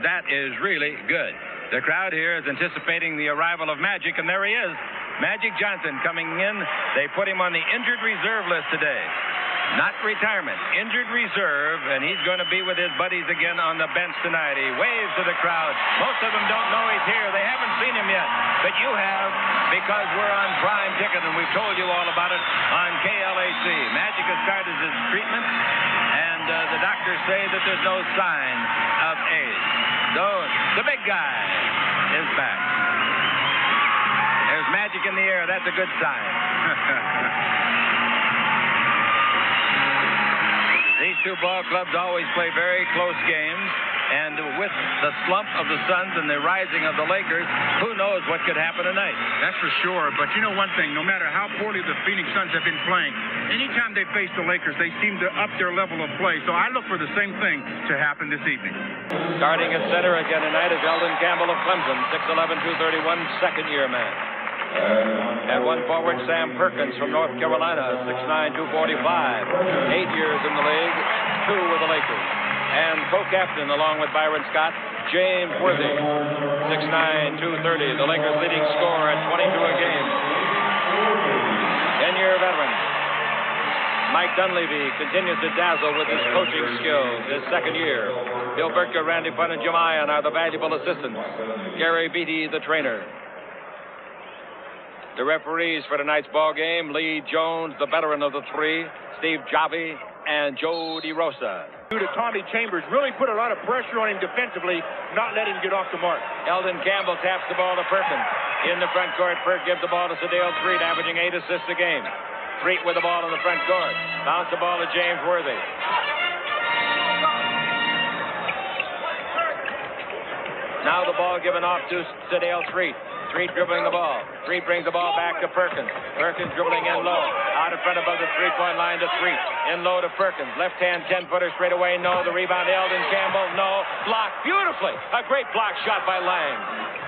that is really good. The crowd here is anticipating the arrival of Magic, and there he is. Magic Johnson coming in. They put him on the injured reserve list today. Not retirement, injured reserve, and he's going to be with his buddies again on the bench tonight. He waves to the crowd. Most of them don't know he's here. They haven't seen him yet, but you have, because we're on Prime Ticket, and we've told you all about it on KLAC. Magic has started his treatment, and the doctors say that there's no sign of AIDS. So the big guy is back. There's Magic in the air. That's a good sign. These two ball clubs always play very close games, and with the slump of the Suns and the rising of the Lakers, who knows what could happen tonight. That's for sure, but you know one thing, no matter how poorly the Phoenix Suns have been playing, anytime they face the Lakers, they seem to up their level of play, so I look for the same thing to happen this evening. Starting at center again tonight is Eldon Campbell of Clemson, 6'11", 231, second-year man. And one forward, Sam Perkins from North Carolina, 6'9", 245, 8 years in the league, 2 with the Lakers. And co-captain, along with Byron Scott, James Worthy, 6'9", 230, the Lakers' leading scorer at 22 a game. 10-year veteran. Mike Dunleavy continues to dazzle with his coaching skills, his second year. Bill Burke, Randy Funn, and Jim Ion are the valuable assistants. Gary Beatty, the trainer. The referees for tonight's ball game, Lee Jones, the veteran of the three, Steve Javi, and Joe DeRosa. To Tommy Chambers, really put a lot of pressure on him defensively, not let him get off the mark. Eldon Campbell taps the ball to Perkins. In the front court, Perk gives the ball to Sedale Threet, averaging 8 assists a game. Threet with the ball in the front court. Bounce the ball to James Worthy. Now the ball given off to Sedale Threet. Threet dribbling the ball. Threet brings the ball back to Perkins. Perkins dribbling in low. Out in front above the three-point line to Threet. In low to Perkins. Left hand 10-footer straight away. No. The rebound Eldon Campbell. No. Blocked beautifully. A great block shot by Lang.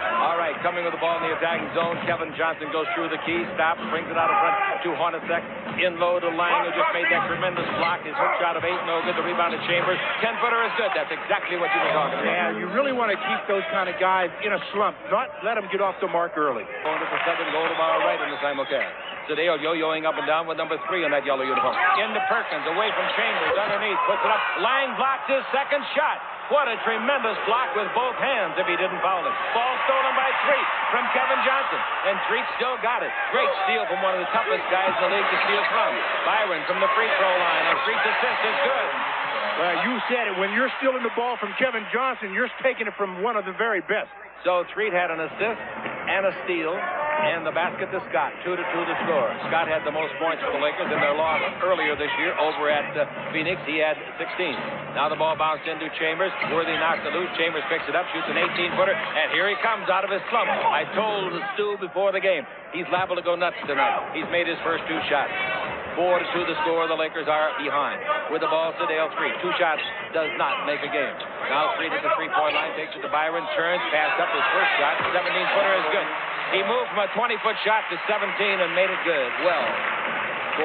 All right, coming with the ball in the attacking zone. Kevin Johnson goes through the key. Stops. Brings it out in front to Hornacek. In low to Lang, who just made that tremendous block. His hook shot of 8. No good. The rebound to Chambers. 10-footer is good. That's exactly what you were talking about. Yeah, you really want to keep those kind of guys in a slump. Not let them get off the mark early. Going to the second, goal to our right in the simulcast. Sedale yo-yoing up and down with number 3 on that yellow uniform. Into Perkins, away from Chambers, underneath, puts it up. Lang blocks his second shot. What a tremendous block with both hands if he didn't foul him. Ball stolen by Threet from Kevin Johnson. And Threet still got it. Great steal from one of the toughest guys in the league to steal from. Byron from the free throw line. And Threet's assist is good. Well, you said it. When you're stealing the ball from Kevin Johnson, you're taking it from one of the very best. So Threet had an assist and a steal, and the basket to Scott, 2-2 to score. Scott had the most points for the Lakers in their loss earlier this year over at Phoenix. He had 16. Now the ball bounced into Chambers. Worthy knocks it loose. Chambers picks it up, shoots an 18-footer, and here he comes out of his slump. I told Stu before the game, he's liable to go nuts tonight. He's made his first 2 shots. 4-2 the score. The Lakers are behind. With the ball, Sedale Threet. 2 shots does not make a game. Now Threet at the three-point line, takes it to Byron, turns, passed up his first shot. 17-footer is good. He moved from a 20-foot shot to 17 and made it good. Well,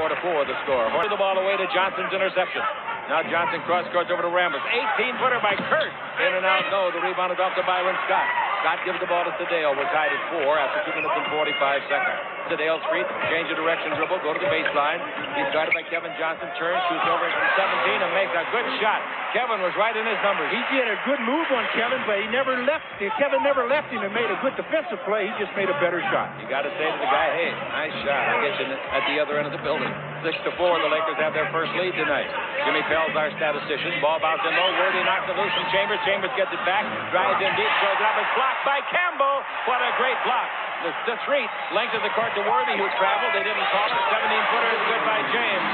4-4 the score. Horned the ball away to Johnson's interception. Now Johnson cross-courts over to Rambis. 18-footer by Kurt. In and out, no. The rebound is off to Byron Scott. Scott gives the ball to Sedale. We're tied at 4 after 2 minutes and 45 seconds. Sedale Threet, change of direction dribble, go to the baseline. He's guarded by Kevin Johnson, turns, shoots over from 17 and makes a good shot. Kevin was right in his numbers. He did a good move on Kevin, but Kevin never left him and made a good defensive play. He just made a better shot. You got to say to the guy, hey, nice shot. I get you at the other end of the building. 6-4, the Lakers have their first lead tonight. Jimmy Pell's our statistician. Ball bouncing low. Worthy knocks it loose from Chambers. Chambers gets it back. Drives in deep. Throws it up. It's blocked by Campbell. What a great block. The Threet length of the court to Worthy, who traveled. They didn't call it. 17-footer is good by James.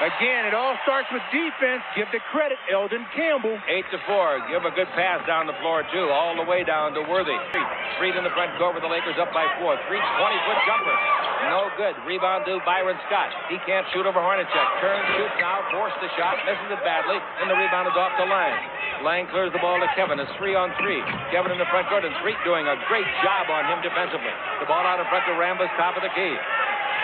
Again, it all starts with defense. Give the credit, Eldon Campbell. 8-4. Give a good pass down the floor, too, all the way down to Worthy. Threet in the front court with the Lakers up by 4. Threet's 20-foot jumper. No good. Rebound to Byron Scott. He can't shoot over Hornacek. Turns, shoots now, forced the shot, misses it badly, and the rebound is off to Lang. Lang clears the ball to Kevin. It's 3-on-3. Kevin in the front court, and Threet doing a great job on him defensively. The ball out in front to Rambis, top of the key.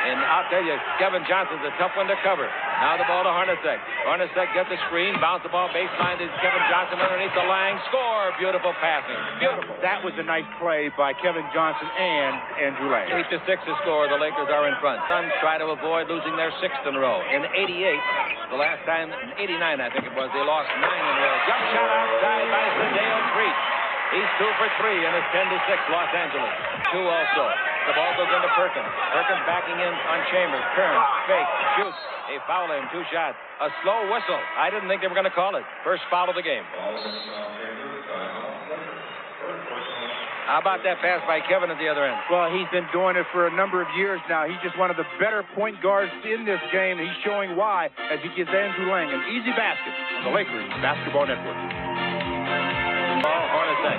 And I'll tell you, Kevin Johnson's a tough one to cover. Now the ball to Hornacek. Hornacek gets the screen, bounce the ball baseline to Kevin Johnson underneath the Lang. Score! Beautiful passing. Beautiful. That was a nice play by Kevin Johnson and Andrew Lang. 8-6 to score. The Lakers are in front. Suns try to avoid losing their 6th in a row. In '88, the last time, in '89 I think it was, they lost 9 in a row. Jump shot outside by Sadale Treat. He's 2 for 3, and it's 10-6 Los Angeles. 2 also. The ball goes into Perkins. Perkins backing in on Chambers. Turns, fake, shoots. They foul him. 2 shots. A slow whistle. I didn't think they were going to call it. First foul of the game. How about that pass by Kevin at the other end? Well, he's been doing it for a number of years now. He's just one of the better point guards in this game. He's showing why as he gives Andrew Lang an easy basket on the Lakers Basketball Network. Ball, Hornacek.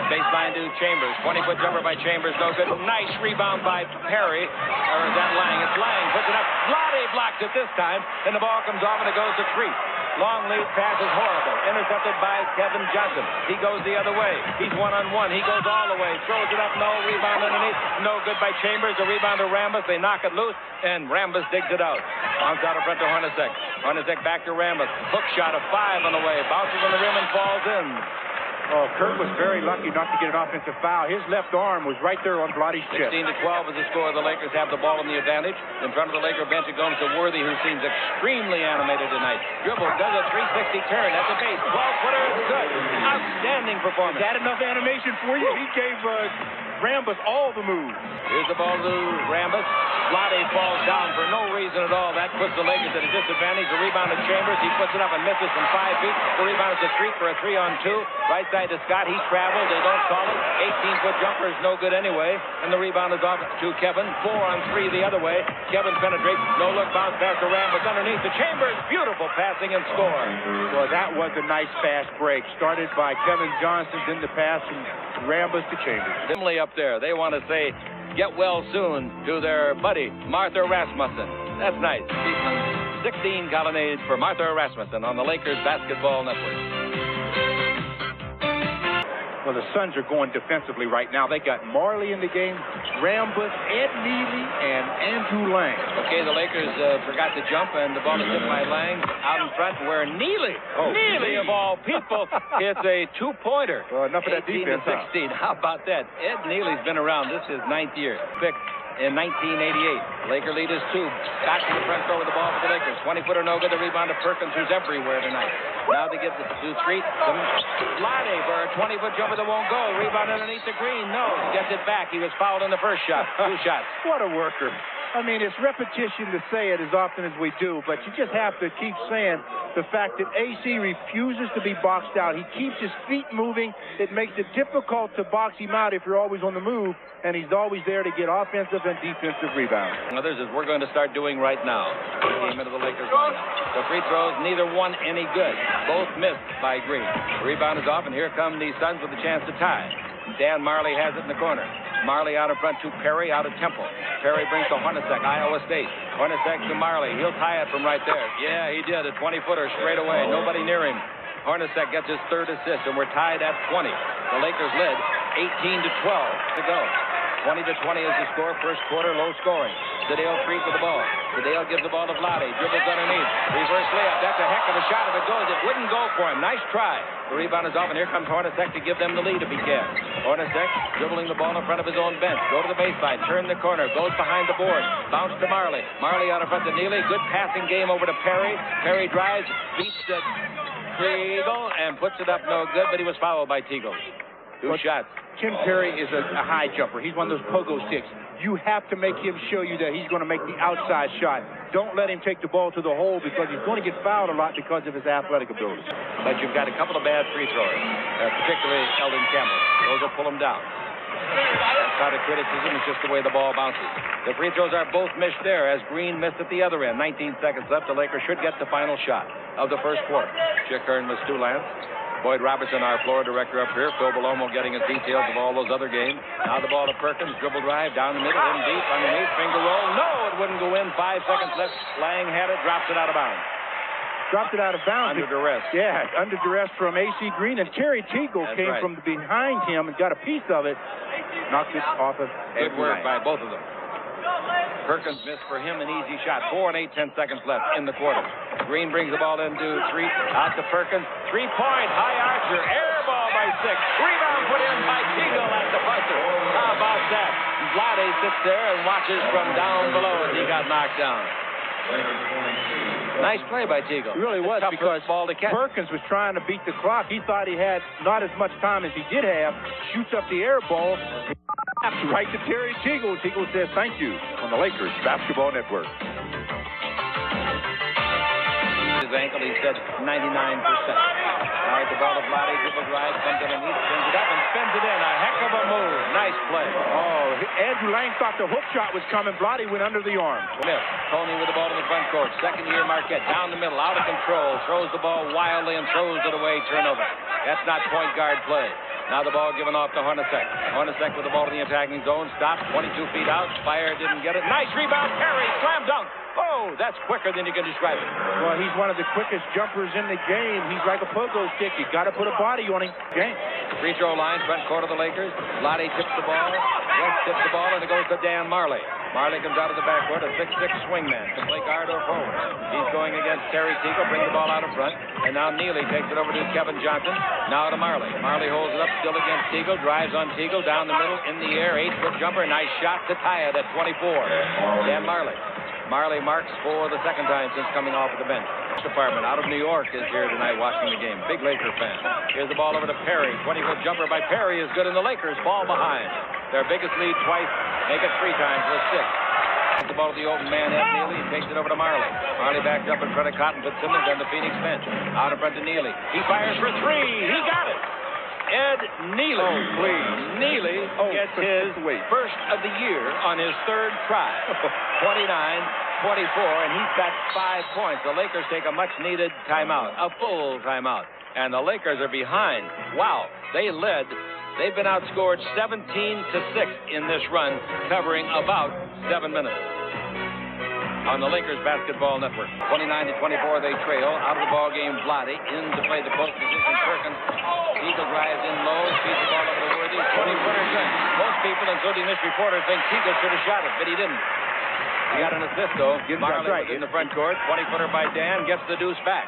Baseline to Chambers. 20-foot jumper by Chambers. No good. Nice rebound by Perry. Or is that Lang? It's Lang. Puts it up. Vlade blocks it this time. And the ball comes off and it goes to Treat. Long lead pass is horrible. Intercepted by Kevin Johnson. He goes the other way. He's one-on-one. He goes all the way. Throws it up. No rebound underneath. No good by Chambers. The rebound to Rambis. They knock it loose. And Rambis digs it out. Bounce out in front to Hornacek. Hornacek back to Rambis. Hook shot of 5 on the way. Bounces on the rim and falls in. Oh, Kurt was very lucky not to get an offensive foul. His left arm was right there on Vlade's chest. 16-12 is the score. The Lakers have the ball in the advantage. In front of the Laker bench, it goes to Worthy, who seems extremely animated tonight. Dribble, does a 360 turn at the base. 12-footer, good. Outstanding performance. Is that enough animation for you? He gave Rambis all the moves. Here's the ball to Rambis. Vlade falls down for no reason at all. That puts the Lakers at a disadvantage. The rebound to Chambers. He puts it up and misses from 5 feet. The rebound is to Treat for a 3-on-2. Right side to Scott. He traveled. They don't call it. 18-foot jumper is no good anyway. And the rebound is off to Kevin. 4-on-3 the other way. Kevin penetrates. No look bounce pass to Rambis underneath to Chambers. Beautiful passing and score. Well, that was a nice fast break. Started by Kevin Johnson, then the pass from Rambis to Chambers. Dimly up there. They want to say, get well soon to their buddy, Martha Rasmussen. That's nice. 16 colonnades for Martha Rasmussen on the Lakers Basketball Network. Well, the Suns are going defensively right now. They got Marley in the game, Rambis, Ed Neely, and Andrew Lang. Okay, the Lakers forgot to jump, and the ball is hit by Lang out in front where Neely, Neely of all people, hits a 2-pointer. Well, enough of that defense. 18-16. How about that? Ed Neely's been around. This is his 9th year. Picked in 1988. Laker lead is 2. Back to the front row with the ball for the Lakers. 20-footer no good. The rebound to Perkins, who's everywhere tonight. Now they get to Treat. Vlade for a 20-foot jumper that won't go. Rebound underneath the green. No. Gets it back. He was fouled in the first shot. 2 shots. What a worker. I mean, it's repetition to say it as often as we do, but you just have to keep saying the fact that AC refuses to be boxed out. He keeps his feet moving. It makes it difficult to box him out if you're always on the move, and he's always there to get offensive and defensive rebounds. Others as we're going to start doing right now. Game into the Lakers lineup. The free throws, neither one any good. Both missed by Green. The rebound is off, and here come the Suns with a chance to tie. Dan Marley has it in the corner. Marley out in front to Perry out of Temple. Perry brings to Hornacek, Iowa State. Hornacek to Marley. He'll tie it from right there. Yeah, he did. A 20-footer straight away. Nobody near him. Hornacek gets his 3rd assist, and we're tied at 20. The Lakers led 18-12 to go. 20-20 is the score. First quarter, low scoring. Sadale Treat with the ball. Sadale gives the ball to Vlade. Dribbles underneath. Reverse layup. That's a heck of a shot. If it goes, it wouldn't go for him. Nice try. The rebound is off, and here comes Hornacek to give them the lead if he can. Hornacek dribbling the ball in front of his own bench. Go to the baseline. Turn the corner. Goes behind the board. Bounce to Marley. Marley out in front to Neely. Good passing game over to Perry. Perry drives. Beats the Teagle and puts it up no good, but he was fouled by Teagle. 2 shots. Tim Perry is a high jumper. He's one of those pogo sticks. You have to make him show you that he's going to make the outside shot. Don't let him take the ball to the hole because he's going to get fouled a lot because of his athletic ability. But you've got a couple of bad free throwers, particularly Eldon Campbell. Those will pull him down. That's not a criticism. It's just the way the ball bounces. The free throws are both missed there as Green missed at the other end. 19 seconds left. The Lakers should get the final shot of the first quarter. Chick Hearn was Stu Lance. Boyd Robertson, our floor director up here. Phil Belomo getting his details of all those other games. Now the ball to Perkins. Dribble drive down the middle. In deep. Underneath. Finger roll. No, it wouldn't go in. 5 seconds left. Lang had it. Drops it out of bounds. Dropped it out of bounds. Under duress. Yeah, under duress from AC Green. And Terry Teagle came from behind him and got a piece of it. Knocked it off of Good work by both of them. Perkins missed for him an easy shot. 4 and 8 seconds left in the quarter. Green brings the ball into three. Out to Perkins. 3-point. High archer. Air ball by 6. Rebound put in by Teagle at the buzzer. How about that? Vlade sits there and watches from down below as he got knocked down. Nice play by Teagle. It really was, because ball to catch. Perkins was trying to beat the clock. He thought he had not as much time as he did have. Shoots up the air ball. Right to Terry Teagle. Teagle says thank you on the Lakers Basketball Network. His ankle, he said 99%. All right, the ball to Vlade, dribble drive, comes underneath, spins it up, and spins it in. A heck of a move. Nice play. Oh, Andrew Lang thought the hook shot was coming. Vlade went under the arm. Smith, Tony with the ball in the front court. Second-year Marquette, down the middle, out of control. Throws the ball wildly and throws it away. Turnover. That's not point guard play. Now the ball given off to Hornacek. Hornacek with the ball in the attacking zone. Stopped, 22 feet out. Fire didn't get it. Nice rebound. Perry, slam dunk. Oh, that's quicker than you can describe it. Well, he's one of the quickest jumpers in the game. He's like a pogo stick. You got to put a body on him. Game. Free throw line, front court of the Lakers. Vlade tips the ball. West tips the ball, and it goes to Dan Marley. Marley comes out of the backcourt, a 6'6" swingman. Can play guard or forward. He's going against Terry Teagle, brings the ball out in front. And now Neely takes it over to Kevin Johnson. Now to Marley. Marley holds it up, still against Teagle. Drives on Teagle, down the middle, in the air. 8-foot jumper. Nice shot to tie it at 24. Dan Marley. Marley marks for the second time since coming off of the bench. Department out of New York is here tonight watching the game. Big Laker fan. Here's the ball over to Perry. 20-foot jumper by Perry is good, and the Lakers fall behind. Their biggest lead twice, make it 3 times with 6. The ball to the open man, Ed Neely. He takes it over to Marley. Marley backed up in front of Cotton Fitzsimmons and the Phoenix bench. Out in front to Neely. He fires for 3. He got it. Ed Neely. Oh, please. Neely gets his first of the year on his third try. 29-24, and he's got 5 points. The Lakers take a much-needed timeout, a full timeout. And the Lakers are behind. Wow, they led. They've been outscored 17-6 in this run, covering about 7 minutes. On the Lakers Basketball Network. 29-24, they trail. Out of the ball game, Vlade in to play the post position. Perkins. Teagle drives in low, feeds the ball over to Worthy. 20-footer good. Most people, including this reporter, think Teagle should have shot it, but he didn't. He got an assist, though. Marley was in the front court. 20-footer by Dan. Gets the deuce back.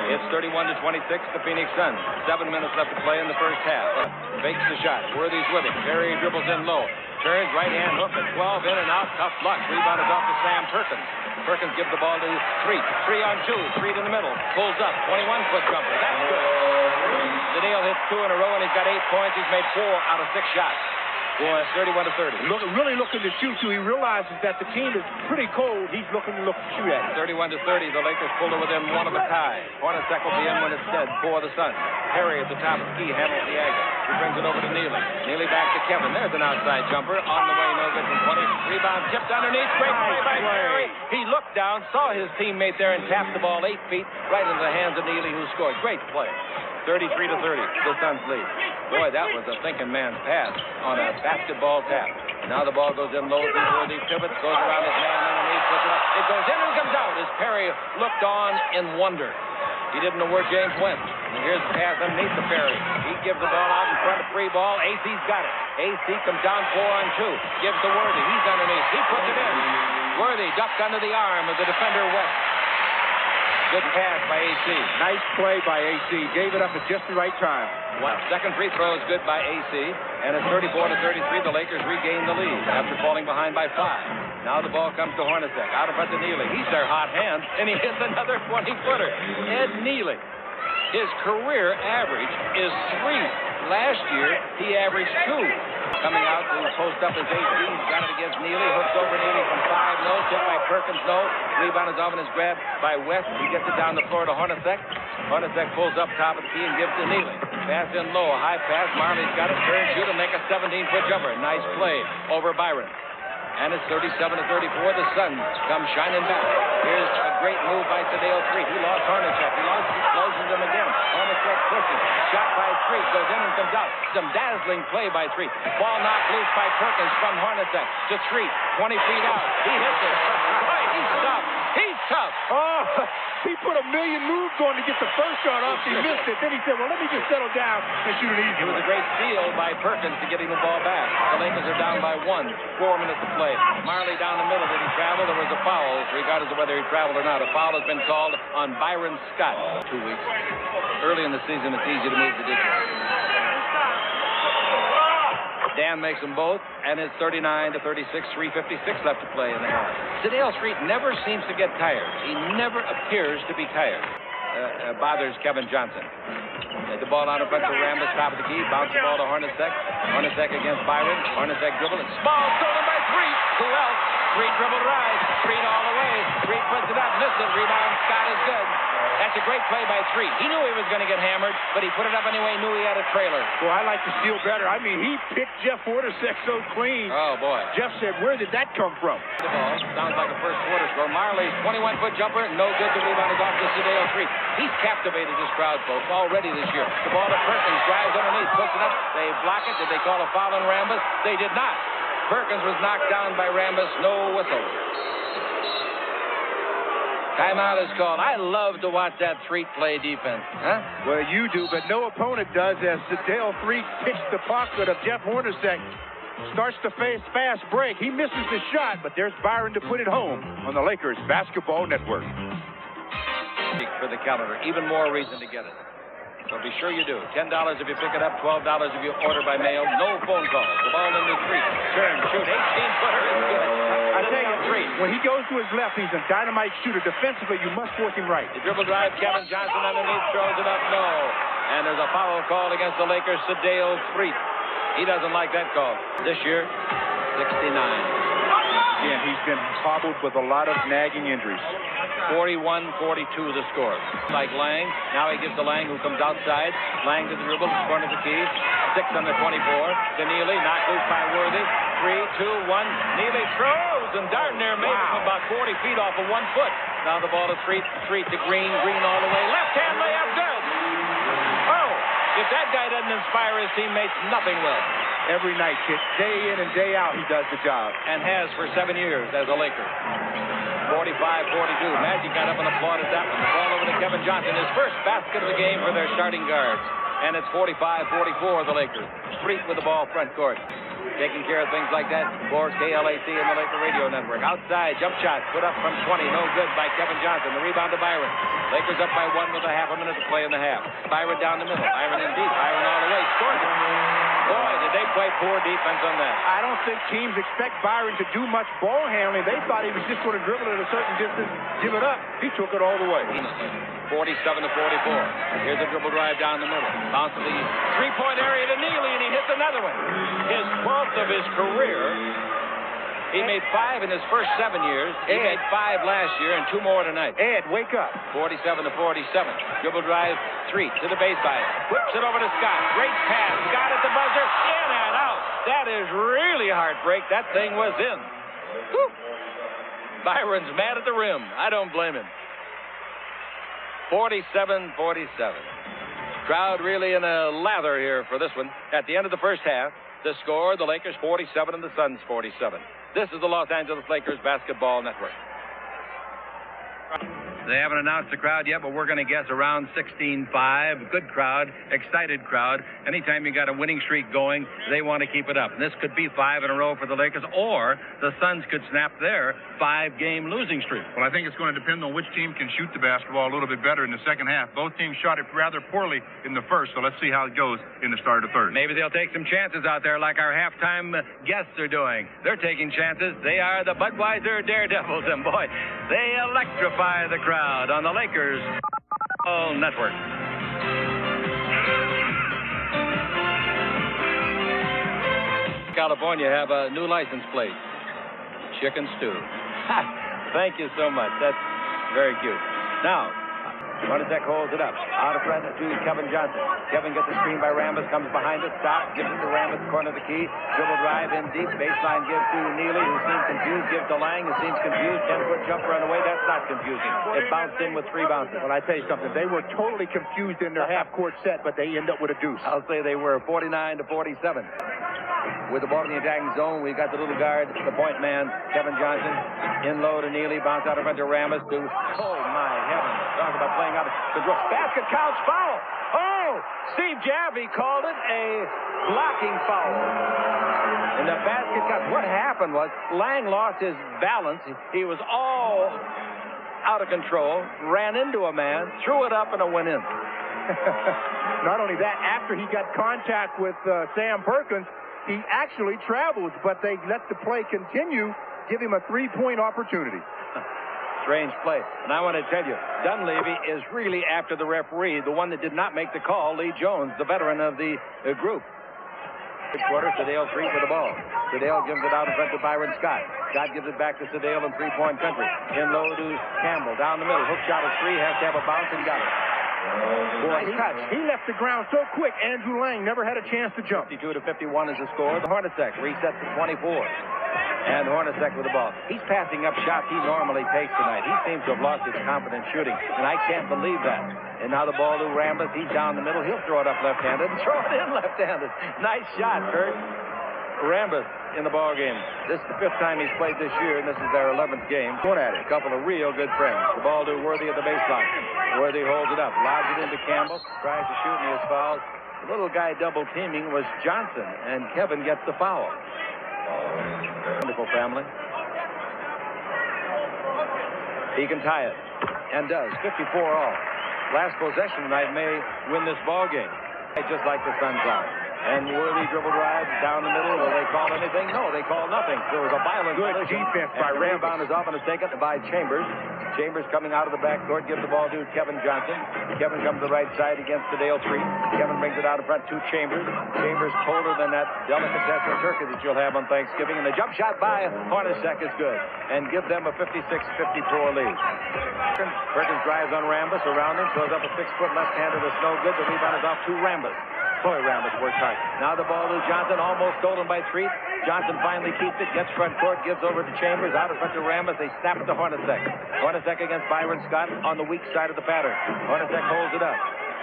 It's 31-26, the Phoenix Suns. 7 minutes left to play in the first half. Fakes the shot. Worthy's with it. Perry dribbles in low. Turns, right hand hook at 12, in and out. Tough luck. Rebound is off to Sam Perkins. Perkins gives the ball to 3. 3 on 2. 3 to the middle. Pulls up. 21-foot jumper. That's good. Daniil hits 2 in a row, and he's got 8 points. He's made 4 out of 6 shots. Boy, 31-30. Really looking to shoot, too. He realizes that the team is pretty cold. He's looking to shoot at it. 31-30. The Lakers pulled it within 1 of a tie. Hornacek will be in when it's dead for the Suns. Perry at the top of the key handles the angle. He brings it over to Neely. Neely back to Kevin. There's an outside jumper. On the way, no good from 20. Rebound tipped underneath. Great play by Perry. He looked down, saw his teammate there, and tapped the ball 8 feet right into the hands of Neely, who scored. Great play. 33-30, the Suns lead. Boy, that was a thinking man's pass on a basketball tap. Now the ball goes in low to Worthy, pivots, goes around his man underneath, puts it up. It goes in and comes out as Perry looked on in wonder. He didn't know where James went. And here's the pass underneath to Perry. He gives the ball out in front of free ball. AC's got it. AC comes down 4 on 2. Gives to Worthy. He's underneath. He puts it in. Worthy ducked under the arm of the defender West. Good pass by AC. Nice play by AC. Gave it up at just the right time. Wow. Second free throw is good by AC. And it's 34-33. The Lakers regain the lead after falling behind by 5. Now the ball comes to Hornacek. Out in front to Neely. He's their hot hand. And he hits another 20-footer. Ed Neely. His career average is 3. Last year, he averaged 2. Coming out to post up his AC. He's got it against Neely. Hooks over Neely from 5. No. Tipped by Perkins. No. Rebound is off and is grabbed by West. He gets it down the floor to Hornacek. Hornacek pulls up top of the key and gives to Neely. Pass in low. A high pass. Marley's got it. Turn, shoot, and make a 17-foot jumper. Nice play over Byron. And it's 37-34. The Suns come shining back. Here's a great move by Tadeo Freed. He lost Hornacek. He closes him again. Hornacek pushes. Shot by Freed. Goes in and comes out. Some dazzling play by Freed. Ball knocked loose by Perkins from Hornacek to Freed. 20 feet out. He hits it. Right, he's tough. He's tough. Oh, he put a million moves on to get the first shot off. He missed it. Then he said, well, let me just settle down and shoot it easy. It was a great steal by Perkins to getting the ball back. The Lakers are down by 1. 4 minutes to play. play. Marley down the middle. Did he travel? There was a foul, regardless of whether he traveled or not. A foul has been called on Byron Scott. 2 weeks. Early in the season, it's easy to move the digits. Dan makes them both, and it's 39-36, 3:56 left to play in the half. Sedale Street never seems to get tired. He never appears to be tired. Bothers Kevin Johnson. The ball out in front to Rambis, top of the key. Bounce the ball to Hornacek. Hornacek against Byron. Hornacek dribble. It's small, stolen by Street. Who else? Street dribble rise. Street all the way. Street puts it up, missed it. Rebound. Scott is good. That's a great play by Street. He knew he was going to get hammered, but he put it up anyway. Knew he had a trailer. Well, I like to steal better. I mean, he picked Jeff Hornacek so clean. Oh boy. Jeff said, "Where did that come from?" The ball sounds like a first quarter score. Marley's 21-foot jumper, no good. The rebound is off to Sedale Street. He's captivated this crowd, folks, already this year. The ball to Perkins, drives underneath, puts it up. They block it. Did they call a foul on Rambis? They did not. Perkins was knocked down by Rambis. No whistle. Timeout is called. I love to watch that Street play defense. Huh? Well, you do, but no opponent does, as Sedale Street picks the pocket of Jeff Hornacek. Starts the fast break. He misses the shot, but there's Byron to put it home on the Lakers Basketball Network. For the calendar. Even more reason to get it. So be sure you do. $10 if you pick it up, $12 if you order by mail. No phone calls. The ball into Street. Turn, shoot. 18-footer is good. I tell you, when he goes to his left, he's a dynamite shooter. Defensively, you must work him right. The dribble drive, Kevin Johnson underneath, throws it up, no. And there's a foul called against the Lakers, Sedale Street. He doesn't like that call. This year, 69. Again, he's been hobbled with a lot of nagging injuries. 41-42 the score. Like Lang. Now he gives to Lang, who comes outside. Lang to the dribble, front of the key. 6 on the 24. To Neely, knocked loose by Worthy. 3, 2, 1. Neely throws, and Dardanere made it from about 40 feet off of 1 foot. Now the ball to Street. Street to Green. Green all the way. Left-hand layup, good. Oh, if that guy doesn't inspire his teammates, nothing will. Every night, kid. Day in and day out, he does the job. And has for 7 years as a Laker. 45-42. Magic got up and applauded that one. The ball over to Kevin Johnson. His first basket of the game for their starting guards. And it's 45-44 the Lakers. Street with the ball front court. Taking care of things like that for KLAC and the Laker Radio Network. Outside, jump shot, put up from 20. No good by Kevin Johnson. The rebound to Byron. Lakers up by 1 with a half a minute to play in the half. Byron down the middle. Byron in deep. Byron all the way. Scores it. Boy, did they play poor defense on that. I don't think teams expect Byron to do much ball handling. They thought he was just going to dribble at a certain distance, give it up. He took it all the way. 47-44. Here's a dribble drive down the middle. Bounce to the three-point area to Neely, and he hits another one. His 12th of his career. He made 5 in his first 7 years. He made 5 last year and 2 more tonight. Ed, wake up. 47-47. Dribble drive, Street to the baseline. Whips it over to Scott. Great pass. Scott at the buzzer. In and out. That is really heartbreak. That thing was in. Whew. Byron's mad at the rim. I don't blame him. 47-47. Crowd really in a lather here for this one. At the end of the first half, the score, the Lakers 47 and the Suns 47. This is the Los Angeles Lakers Basketball Network. They haven't announced the crowd yet, but we're going to guess around 16-5. Good crowd, excited crowd. Anytime you got a winning streak going, they want to keep it up. And this could be 5 in a row for the Lakers, or the Suns could snap their 5-game losing streak. Well, I think it's going to depend on which team can shoot the basketball a little bit better in the second half. Both teams shot it rather poorly in the first, so let's see how it goes in the start of the third. Maybe they'll take some chances out there like our halftime guests are doing. They're taking chances. They are the Budweiser Daredevils, and boy, they electrify the crowd on the Lakers Network. California have a new license plate. Chicken stew. Thank you so much. That's very cute. Now, Hornacek holds it up. Out of front to Kevin Johnson. Kevin gets the screen by Rambis, comes behind it, stops, gives it to Rambis, corner of the key. Dribble drive in deep. Baseline gives to Neely, who seems confused. Gives to Lang, who seems confused. 10-foot jumper on the way. That's not confusing. It bounced in with 3 bounces. Well, I tell you something. They were totally confused in their half-court set, but they end up with a deuce. I'll say they were 49-47. With the ball in the attacking zone, we got the little guard, the point man, Kevin Johnson. In low to Neely, bounce out in front to Rambis. Oh, my heavens. Talk about playing out of control. Basket counts, foul. Oh, Steve Javy called it a blocking foul. And the basket cut. What happened was Lang lost his balance. He was all out of control, ran into a man, threw it up, and it went in. Not only that, after he got contact with Sam Perkins, he actually travels, but they let the play continue, give him a three-point opportunity. Strange play. And I want to tell you, Dunleavy is really after the referee, the one that did not make the call, Lee Jones, the veteran of the group. Quarter, Sedale Street with the ball. Sedale gives it out in front to Byron Scott. Scott gives it back to Sedale in three-point country. In low to Campbell. Down the middle. Hook shot of three. Has to have a bounce and got it. Boy, he left the ground so quick. Andrew Lang never had a chance to jump. 52 to 51 is the score. The Hornacek resets to 24. And Hornacek with the ball. He's passing up shots he normally takes tonight. He seems to have lost his confidence shooting. And I can't believe that. And now the ball to Rambis. He's down the middle. He'll throw it up left-handed and throw it in left-handed. Nice shot, Kurt. Rambis in the ball game. This is the 5th time he's played this year, and this is their 11th game. Going at it. A couple of real good friends. The ball to Worthy at the baseline. Worthy holds it up. Lobs it into Campbell. Tries to shoot, and he is fouled. The little guy double-teaming was Johnson, and Kevin gets the foul. Wonderful family. He can tie it, and does. 54 all. Last possession tonight may win this ball game. Just like the Suns are. And Worthy dribble drive down the middle. Will they call anything? No, they call nothing. There was a violent good defense by Rambis. Rebound is off and is taken by Chambers. Chambers coming out of the backcourt, gives the ball to Kevin Johnson. Kevin comes to the right side against Sedale Street. Kevin brings it out in front to Chambers. Chambers colder than that delicatessen turkey that you'll have on Thanksgiving. And the jump shot by Hornacek is good. And give them a 56-54 lead. Perkins drives on Rambis around him. Throws up a 6-foot left-hander that's no good. The rebound is off to Rambis. Boy, Rambis worked hard. Now the ball to Johnson, almost stolen by Treat. Johnson finally keeps it, gets front court, gives over to Chambers, out in front to Rambis. They snap it to Hornacek. Hornacek against Byron Scott on the weak side of the pattern. Hornacek holds it up.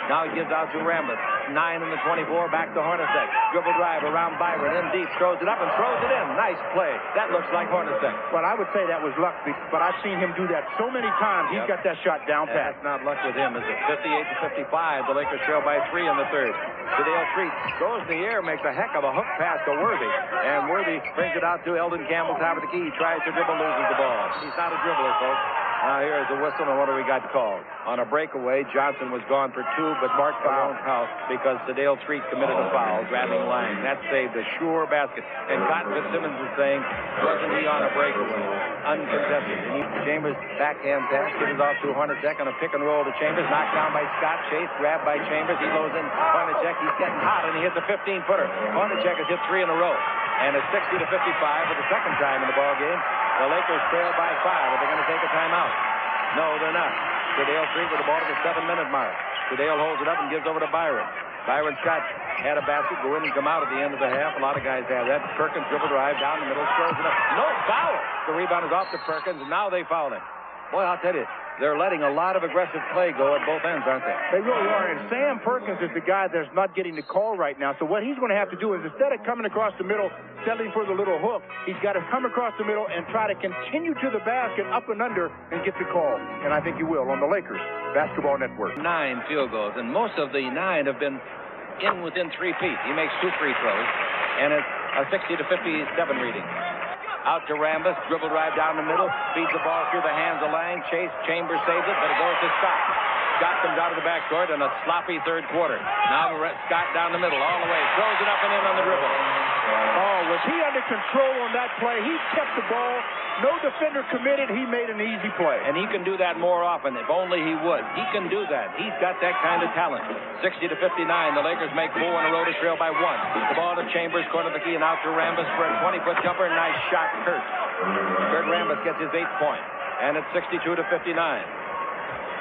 Now he gives out to Rambis. 9 in the 24, back to Hornacek. Dribble drive around Byron, in deep, throws it up and throws it in. Nice play. That looks like Hornacek. Well, I would say that was luck, but I've seen him do that so many times. He's got that shot down pat. That's not luck with him, is it? 58 to 55. The Lakers trail by 3 in the third. Sedale Street goes in the air, makes a heck of a hook pass to Worthy. And Worthy brings it out to Eldon Campbell, top of the key. He tries to dribble, loses the ball. He's not a dribbler, folks. Now here's the whistle, and what do we got called? On a breakaway, Johnson was gone for 2, but marked the wrong foul because Sedale Street committed a foul, grabbing Lang. That saved a sure basket. And Cotton Fitzsimmons is saying, wasn't he on a breakaway? Uncontested. And Chambers backhand pass, gives it off to Hornacek on a pick and roll to Chambers, knocked down by Scott. Chase, grabbed by Chambers. He goes in. Hornacek, he's getting hot, and he hits a 15-footer. Hornacek has hit 3 in a row. And it's 60 to 55 for the second time in the ball game. The Lakers trail by 5. Are they going to take a timeout? No, they're not. Sedale Street with the ball at the 7-minute mark. Sedale holds it up and gives over to Byron. Byron Scott had a basket, go in and come out at the end of the half. A lot of guys have that. Perkins dribble drive down the middle, scores it up. No foul! The rebound is off to Perkins, and now they foul him. Boy, I'll tell you, they're letting a lot of aggressive play go at both ends, aren't they? They really are. And Sam Perkins is the guy that's not getting the call right now. So what he's going to have to do is, instead of coming across the middle, settling for the little hook, he's got to come across the middle and try to continue to the basket, up and under, and get the call. And I think he will on the Lakers Basketball Network. 9 field goals, and most of the 9 have been in within 3 feet. He makes 2 free throws, and it's a 60 to 57 reading. Out to Rambis, dribble drive down the middle, feeds the ball through the hands of Lang. Chase, Chambers saves it, but it goes to Scott. Scott comes out of the backcourt in a sloppy third quarter. Now Scott down the middle, all the way, throws it up and in on the dribble. Oh, was he under control on that play? He kept the ball. No defender committed. He made an easy play. And he can do that more often, if only he would. He can do that. He's got that kind of talent. 60 to 59. The Lakers make 4 in a row to trail by 1. The ball to Chambers, corner of the key, and out to Rambis for a 20-foot jumper. Nice shot, Kurt. Kurt Rambis gets his 8th point. And it's 62 to 59.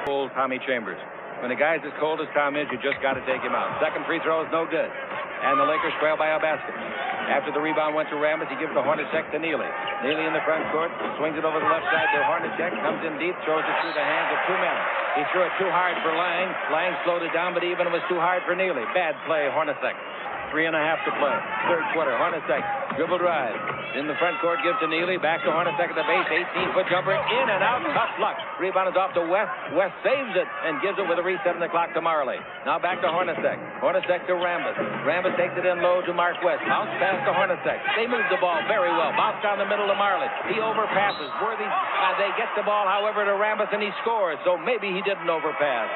Old Tommy Chambers. When a guy's as cold as Tom is, you just got to take him out. Second free throw is no good. And the Lakers trail by a basket. After the rebound went to Rambis, he gives the Hornacek to Neely. Neely in the front court, swings it over the left side to Hornacek, comes in deep, throws it through the hands of 2 men. He threw it too hard for Lang. Lang slowed it down, but even it was too hard for Neely. Bad play, Hornacek. 3.5 to play. Third quarter, Hornacek, dribble drive. In the front court, gives to Neely. Back to Hornacek at the base. 18-foot jumper. In and out. Tough luck. Rebound is off to West. West saves it and gives it with a reset in the clock to Marley. Now back to Hornacek. Hornacek to Rambis. Rambis takes it in low to Mark West. Bounce pass to Hornacek. They move the ball very well. Bounce down the middle to Marley. He overpasses. Worthy, they get the ball, however, to Rambis, and he scores. So maybe he didn't overpass.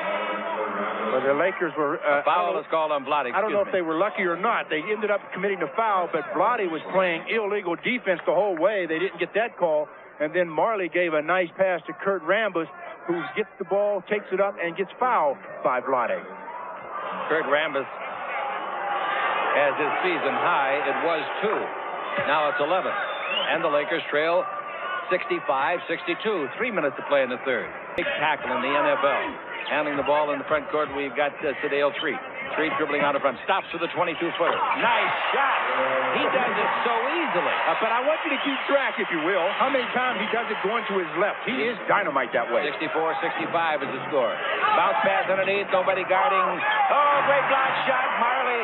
Well, the Lakers were... a foul is called on Vlade. I don't know if they were lucky or not. They ended up committing the foul, but Vlade was playing illegal defense the whole way. They didn't get that call. And then Marley gave a nice pass to Kurt Rambis, who gets the ball, takes it up, and gets fouled by Vlade. Kurt Rambis has his season high. It was 2. Now it's 11. And the Lakers trail 65-62. 3 minutes to play in the third. Big tackle in the NFL. Handling the ball in the front court, we've got Sedale Treat. Treat dribbling out in front. Stops with a 22-footer. Nice shot. He does it so easily. But I want you to keep track, if you will, how many times he does it going to his left. He is dynamite that way. 64-65 is the score. Bounce pass underneath. Nobody guarding. Oh, great block shot. Marley.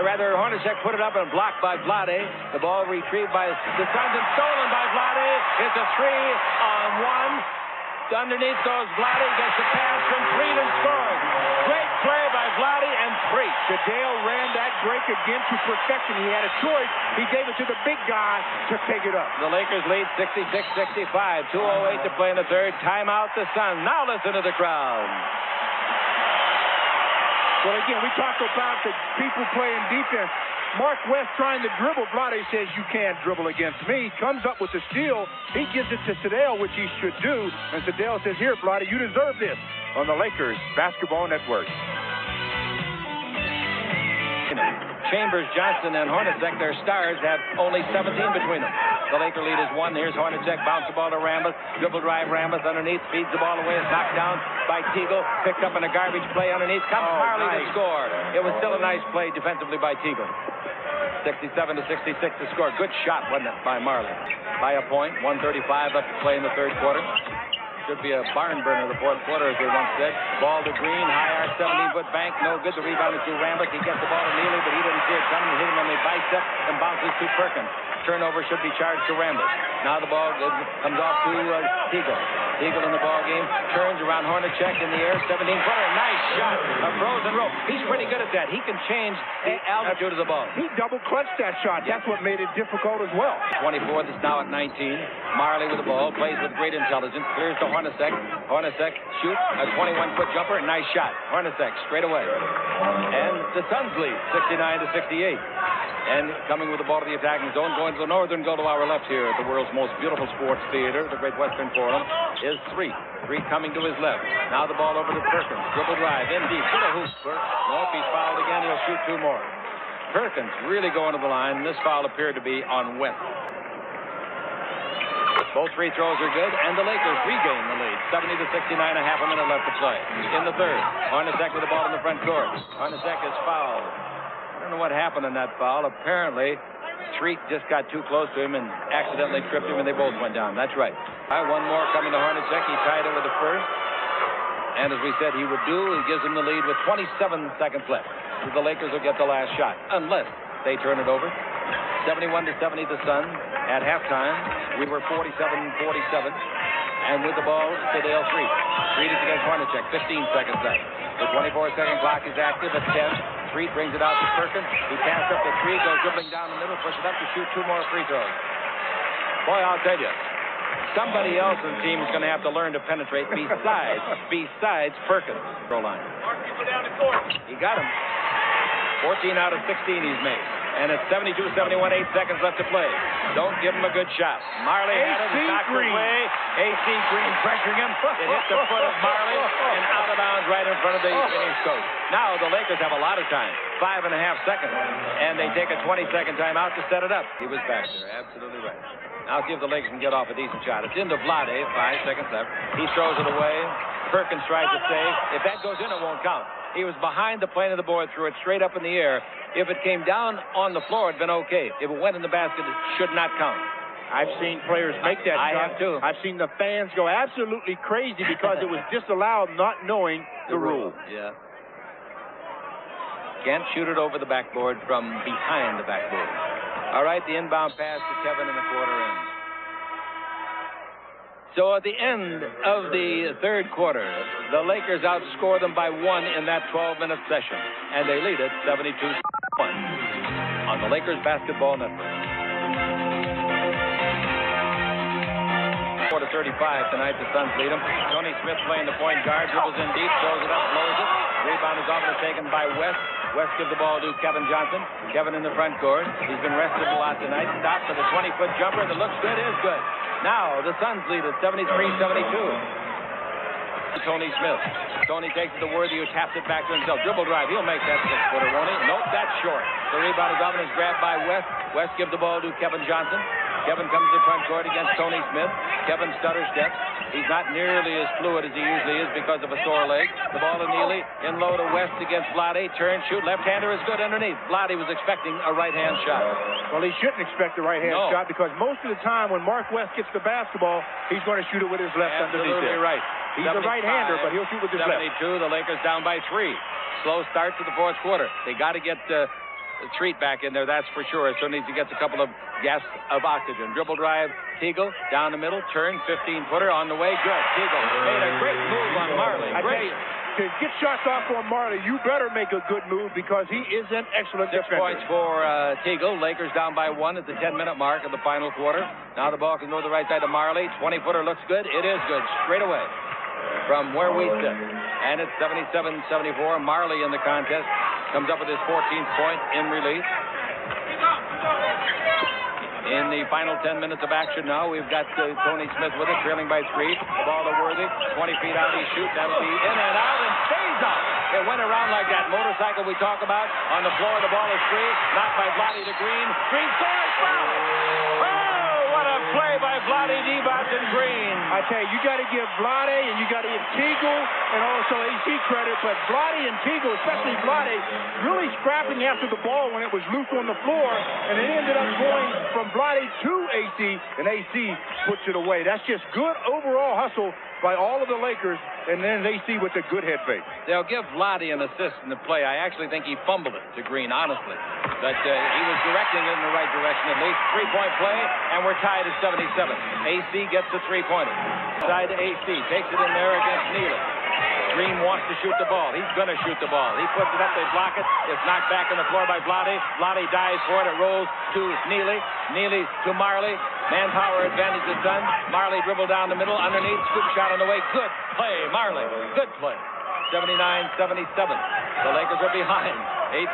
Rather, Hornacek put it up and blocked by Vlade. The ball retrieved by the Suns and stolen by Vlade. It's a 3-on-1. Underneath goes Vlade, gets the pass from Treat and scores. Great play by Vlade and Treat. Sedale ran that break again to perfection. He had a choice. He gave it to the big guy to take it up. The Lakers lead 66-65. 2:08 to play in the third. Timeout the Suns. Now listen to the crowd. Well, again, we talk about the people playing defense. Mark West trying to dribble. Vlade says, you can't dribble against me. Comes up with the steal. He gives it to Sedale, which he should do. And Sedale says, here, Vlade, you deserve this. On the Lakers Basketball Network. Chambers, Johnson, and Hornacek, their stars, have only 17 between them. The Laker lead is 1. Here's Hornacek. Bounce the ball to Rambis. Dribble drive Rambis underneath. Feeds the ball away. It's knocked down by Teagle. Picked up in a garbage play underneath. Comes Marley to score. It was still a nice play defensively by Teagle. 67-66 to score. Good shot, wasn't it, by Marley? By a point. 1:35 left to play in the third quarter. Should be a barn burner the fourth quarter, as they once said. Ball to Green, high arc, 17-foot bank, no good. The rebound is to Rambis. He gets the ball to Neely, but he didn't see it coming. He hit him on the bicep and bounces to Perkins. Turnover should be charged to Rambis. Now the ball comes off to Teagle. Teagle in the ball game, turns around Hornacek in the air, 17-footer. Nice shot, a frozen rope. He's pretty good at that. He can change the altitude of the ball. He double-clutched that shot. That's what made it difficult as well. 24th is now at 19. Marley with the ball, plays with great intelligence, clears to Hornacek. Hornacek shoots a 21-foot jumper. Nice shot. Hornacek straight away. And the Suns lead 69-68. And coming with the ball to the attacking zone, going to the northern goal to our left here at the world's most beautiful sports theater, the Great Western Forum, is Treat. Treat coming to his left. Now the ball over to Perkins. Dribble drive, in deep, to the hoop. Nope, he's fouled again. He'll shoot 2 more. Perkins really going to the line. This foul appeared to be on West. Both free throws are good, and the Lakers regain the lead. 70-69, a half a minute left to play. In the third, Hornacek with the ball in the front court. Hornacek is fouled. I don't know what happened in that foul. Apparently, Treat just got too close to him and accidentally tripped him, and they both went down. That's right. One more coming to Hornacek. He tied it with the first. And as we said he would do, he gives him the lead with 27 seconds left. So the Lakers will get the last shot, unless they turn it over. 71-70 the Suns. At halftime, we were 47-47. And with the ball, Sedale Treat. Treat is against Hornacek. 15 seconds left. The 24-second clock is active at 10. Treat brings it out to Perkins. He passes up the 3, goes dribbling down the middle, pushes it up to shoot 2 more free throws. Boy, I'll tell you, somebody else in the team is going to have to learn to penetrate besides Perkins. Line. He got him. 14 out of 16 he's made. And it's 72-71, 8 seconds left to play. Don't give him a good shot. Marley had it, knocked it away. A.C. Green pressuring him. It hit the foot of Marley and out of bounds right in front of the Phoenix coach. Now the Lakers have a lot of time, 5.5 seconds, and they take a 20-second timeout to set it up. He was back there, absolutely right. Now see if the Lakers can get off a decent shot. It's into Vlade, 5 seconds left. He throws it away. Perkins tries to save. If that goes in, it won't count. He was behind the plane of the board, threw it straight up in the air. If it came down on the floor, it'd been okay. If it went in the basket, it should not count. I've seen players make that shot. I have too. I've seen the fans go absolutely crazy because it was disallowed, not knowing the rule. Yeah. Can't shoot it over the backboard from behind the backboard. All right, the inbound pass to Kevin in the quarter end. So at the end of the third quarter, the Lakers outscore them by 1 in that 12-minute session, and they lead it 72-1 on the Lakers Basketball Network. 4-35 tonight, the Suns lead them. Tony Smith playing the point guard, dribbles in deep, throws it up, blows it. Rebound is off and taken by West. West gives the ball to Kevin Johnson. Kevin in the front court. He's been rested a lot tonight. Stops for the 20-foot jumper that looks good, is good. Now the Suns lead at 73-72. Tony Smith. Tony takes it to Worthy, who taps it back to himself. Dribble drive. He'll make that 6-footer, won't he? Nope, that's short. The rebound is off and is grabbed by West. West gives the ball to Kevin Johnson. Kevin comes to the front court against Tony Smith. Kevin stutter steps. He's not nearly as fluid as he usually is because of a sore leg. The ball to Neely. In low to West against Vlade. Turn, shoot. Left-hander is good underneath. Vlade was expecting a right-hand shot. Well, he shouldn't expect a right-hand shot because most of the time when Mark West gets the basketball, he's going to shoot it with his left underneath. Absolutely right. He's a right-hander, but he'll shoot with his 72, left. The Lakers down by 3. Slow start to the fourth quarter. They got to get Treat back in there, that's for sure. As soon as he gets a couple of gasps of oxygen. Dribble drive, Teagle, down the middle, turn, 15-footer on the way. Good. Teagle made a great move on Marley. Great. To get shots off on Marley, you better make a good move because he is an excellent 6 defender. points for Teagle. Lakers down by 1 at the 10-minute mark of the final quarter. Now the ball can go to the right side to Marley. 20-footer looks good. It is good. Straight away from where we sit. And it's 77-74. Marley in the contest. Comes up with his 14th point in relief. In the final 10 minutes of action now, we've got Tony Smith with it, trailing by 3. The ball to Worthy. 20 feet out, he shoots. That'll be in and out and stays out. It went around like that motorcycle we talk about. On the floor, the ball is free. Knocked by Vlade to Green. Green scores! Foul! Oh, what a play by Vlade, Divac, and Green. I tell you, you got to give Vlade and you got to give Teagle and also AC credit, but Vlade and Teagle, especially Vlade, really scrapping after the ball when it was loose on the floor, and it ended up going from Vlade to AC, and AC puts it away. That's just good overall hustle by all of the Lakers, and then AC with a good head fake. They'll give Vlade an assist in the play. I actually think he fumbled it to Green, honestly. But he was directing it in the right direction at least. 3-point play, and we're tied at 77. AC gets the 3-pointer. Side to AC, takes it in there against Neely. Green wants to shoot the ball. He's going to shoot the ball. He puts it up. They block it. It's knocked back on the floor by Vlade. Vlade dives for it. It rolls to Neely. Neely to Marley. Manpower advantage to Suns. Marley dribble down the middle. Underneath. Scoop shot on the way. Good play, Marley. Good play. 79-77. The Lakers are behind.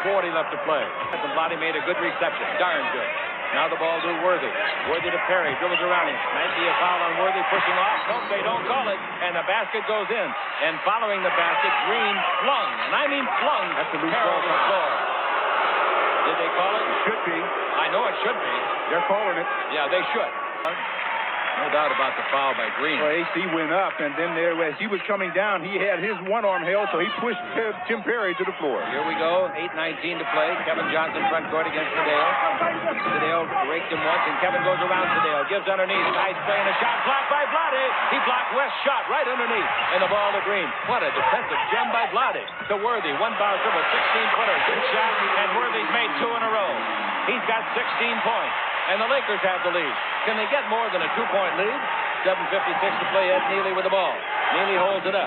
8:40 left to play. And Vlade made a good reception. Darn good. Now the ball to Worthy. Worthy to Perry. Dribbles around him. Might be a foul on Worthy. Pushing off. Nope, they don't call it. And the basket goes in. And following the basket, Green flung. And I mean flung. That's a loose Perry ball to the floor. Did they call it? Should be. I know it should be. They're calling it. Yeah, they should. No doubt about the foul by Green. Well, AC went up, and then there, as he was coming down, he had his one arm held, so he pushed Tim Perry to the floor. Here we go. 8:19 to play. Kevin Johnson front court against Sedale. Sedale raked him once, and Kevin goes around Sedale. Gives underneath. Nice play and a shot blocked by Vlade. He blocked West's shot right underneath. And the ball to Green. What a defensive gem by Vlade. To Worthy. One bounce dribble. 16-footer. Good shot. And Worthy's made 2 in a row. He's got 16 points. And the Lakers have the lead. Can they get more than a 2-point lead? 7:56 to play. Ed Neely with the ball. Neely holds it up.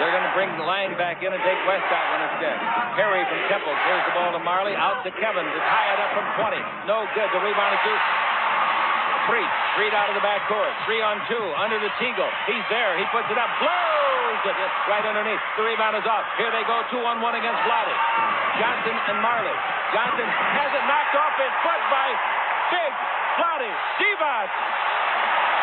They're going to bring Lang back in and take West out when it's dead. Perry from Temple clears the ball to Marley. Out to Kevin to tie it up from 20. No good. The rebound is to Treat out of the backcourt. 3-on-2 under the Teagle. He's there. He puts it up. Blows it right underneath. The rebound is off. Here they go 2-on-1 against Vlade. Johnson and Marley. Johnson has it knocked off his foot by Big Vlade. Divac.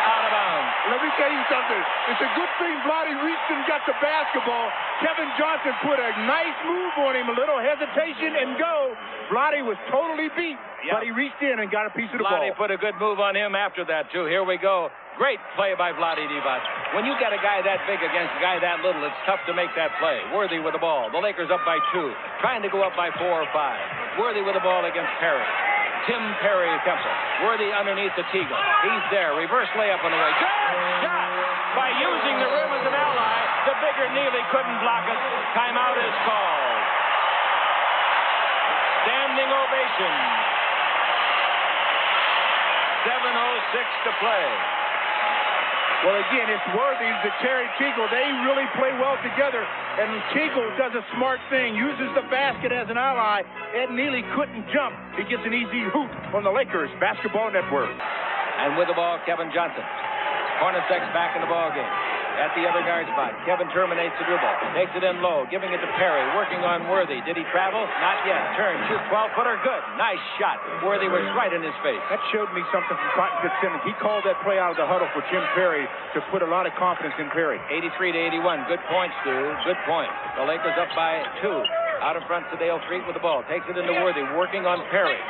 Out of bounds. Let me tell you something. It's a good thing Vlade reached and got the basketball. Kevin Johnson put a nice move on him, a little hesitation and go. Vlade was totally beat, but he reached in and got a piece of the ball. Vlade put a good move on him after that, too. Here we go. Great play by Vlade Divac. When you got a guy that big against a guy that little, it's tough to make that play. Worthy with the ball. The Lakers up by 2. Trying to go up by 4 or 5. Worthy with the ball against Perry. Tim Perry, Temple. Worthy underneath the Teagle. He's there. Reverse layup on the way. Good shot! By using the rim as an ally, the bigger Neely couldn't block it. Timeout is called. Standing ovation. 7:06 to play. Well, again, it's Worthy to Terry Teagle. They really play well together. And Teagle does a smart thing, uses the basket as an ally. Ed Neely couldn't jump. He gets an easy hoop on the Lakers Basketball Network. And with the ball, Kevin Johnson. Hornacek's back in the ball game. At the other guard spot, Kevin terminates the dribble. Takes it in low, giving it to Perry. Working on Worthy. Did he travel? Not yet. Turn, shoots 12-footer. Good. Nice shot. Worthy was right in his face. That showed me something from Cotton Fitzsimmons. He called that play out of the huddle for Jim Perry to put a lot of confidence in Perry. 83-81. Good point, Stu. Good point. The Lakers up by 2. Out in front, Sedale Street with the ball. Takes it into Worthy. Working on Perry.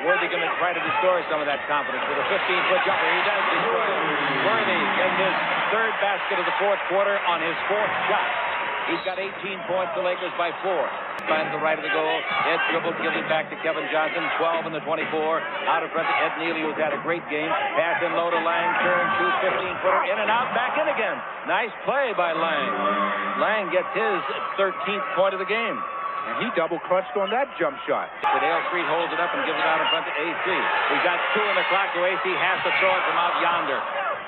Worthy going to try to destroy some of that confidence with a 15-foot jumper. He does destroy it. Worthy gets his third basket of the fourth quarter on his fourth shot. He's got 18 points. The Lakers by 4. Finds the right of the goal. Ed dribbles, gives it back to Kevin Johnson. 12 in the 24. Out in front to Ed Neely, who's had a great game. Pass in low to Lang. Turn, shoots 15-footer. In and out, back in again. Nice play by Lang. Lang gets his 13th point of the game. And he double-clutched on that jump shot. Sedale Street holds it up and gives it out in front to AC. We've got 2 on the clock, so AC has to throw it from out yonder.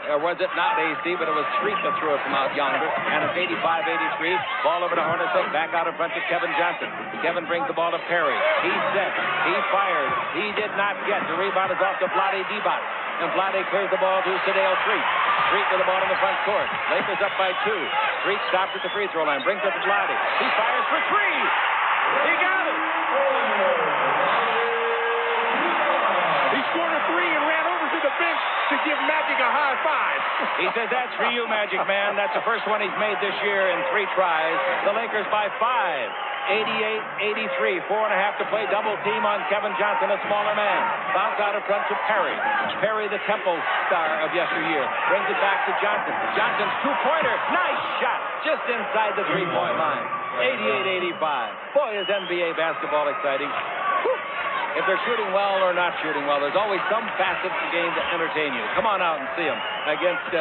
Or was it not AC, but it was Street that threw it from out yonder. And it's 85-83. Ball over to Hornacek. Back out in front to Kevin Johnson. Kevin brings the ball to Perry. He's set. He fires. He did not get. The rebound is off to Vlade Divac. And Vlade clears the ball to Sedale Street. Street with the ball in the front court. Lakers up by 2. Street stops at the free throw line. Brings it to Vlade. He fires for 3. He got it! He scored a 3 and ran over to the bench to give Magic a high five. He says, that's for you, Magic Man. That's the first one he's made this year in 3 tries. The Lakers by 5. 88-83, 4.5 to play. Double team on Kevin Johnson, a smaller man. Bounce out in front to Perry. Perry, the Temple star of yesteryear, brings it back to Johnson. Johnson's 2-pointer. Nice shot, just inside the 3-point line. 88-85. Boy, is NBA basketball exciting. Whew. If they're shooting well or not shooting well, there's always some facet of the game to entertain you. Come on out and see them against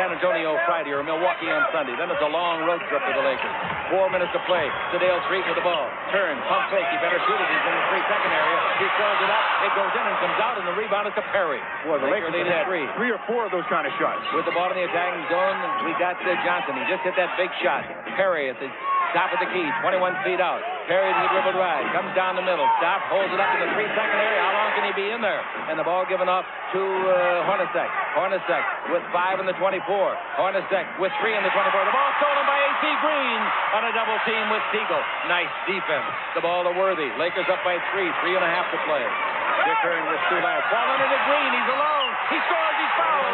San Antonio Friday or Milwaukee on Sunday. Then it's a long road trip for the Lakers. 4 minutes to play. Sedale Street with the ball. Turn, pump fake. He better shoot it. He's in the 3-second area. He throws it up. It goes in and comes out, and the rebound is to Perry. Boy, the Lakers lead had 3. 3 or 4 of those kind of shots. With the ball in the attacking zone, we got Johnson. He just hit that big shot. Perry at the top of the key, 21 feet out. Perry to the dribble drive, comes down the middle, stops, holds it up in the 3-second area. How long can he be in there? And the ball given off to Hornacek. Hornacek with 5 in the 24. Hornacek with 3 in the 24. The ball stolen by AC Green on a double team with Teagle. Nice defense. The ball to Worthy. Lakers up by 3, 3.5 to play. Dickern with 2 left. Ball under to Green. He's alone. He scores. He's fouled.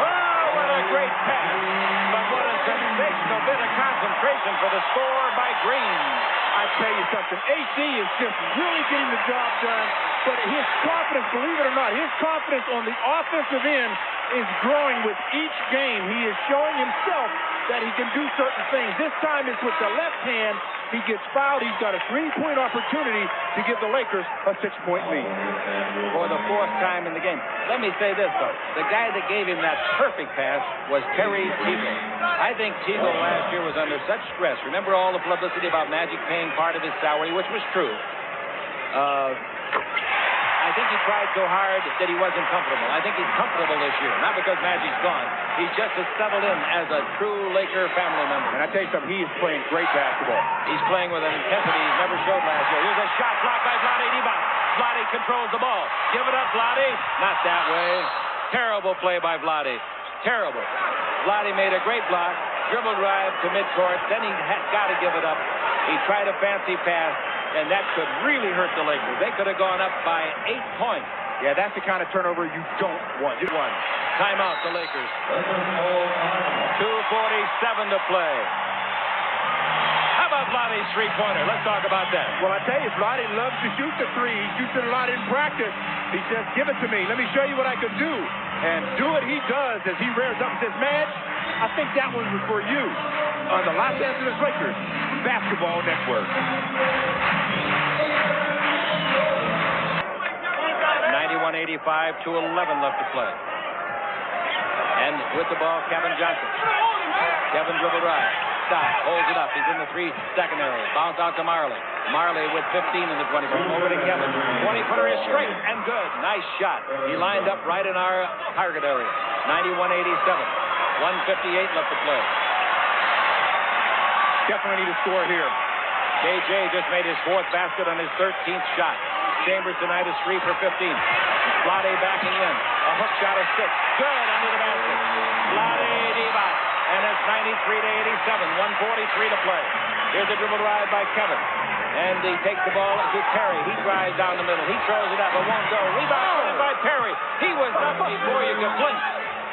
Oh, what a great pass. But what a sensational bit of concentration for the score by Green. I tell you something, AC is just really getting the job done, but his confidence, believe it or not, his confidence on the offensive end is growing with each game. He is showing himself that he can do certain things. This time it's with the left hand. He gets fouled. He's got a 3-point opportunity to give the Lakers a 6-point lead. For the 4th time in the game. Let me say this, though. The guy that gave him that perfect pass was Terry Teagle. I think Teagle last year was under such stress. Remember all the publicity about Magic paying part of his salary, which was true. I think he tried so hard that he wasn't comfortable. I think he's comfortable this year, not because Magic's gone. He's just as settled in as a true Laker family member. And I tell you something, he is playing great basketball. He's playing with an intensity he's never showed last year. Here's a shot blocked by Vlade Divac. Vlade controls the ball. Give it up, Vlade. Not that way. Terrible play by Vlade. Terrible. Vlade made a great block. Dribble drive to midcourt. Then he got to give it up. He tried a fancy pass. And that could really hurt the Lakers. They could have gone up by 8 points. Yeah, that's the kind of turnover you don't want. You won. Timeout, the Lakers. 2:47 to play. How about Vlade's 3-pointer? Let's talk about that. Well, I tell you, Vlade loves to shoot the 3. He shoots it a lot in practice. He says, give it to me. Let me show you what I can do. And do it he does as he rears up and says, Madge, I think that one was for you on the Los Angeles Lakers Basketball Network. 91-85, 2:11 left to play. And with the ball, Kevin Johnson. Kevin dribble drive. Stop. Holds it up. He's in the 3-second area. Bounce out to Marley. Marley with 15 in the 24. Over to Kevin. 20-footer is straight and good. Nice shot. He lined up right in our target area. 91-87. 1:58 left to play. Definitely need a score here. KJ just made his 4th basket on his 13th shot. Chambers tonight is 3 for 15. Vlade backing in. A hook shot of 6. Good under the basket. Vlade Divac. And it's 93-87. 1:43 to play. Here's a dribble drive by Kevin. And he takes the ball to Perry. He drives down the middle. He throws it up. It won't go. Rebound by Perry. He was up before you could blink.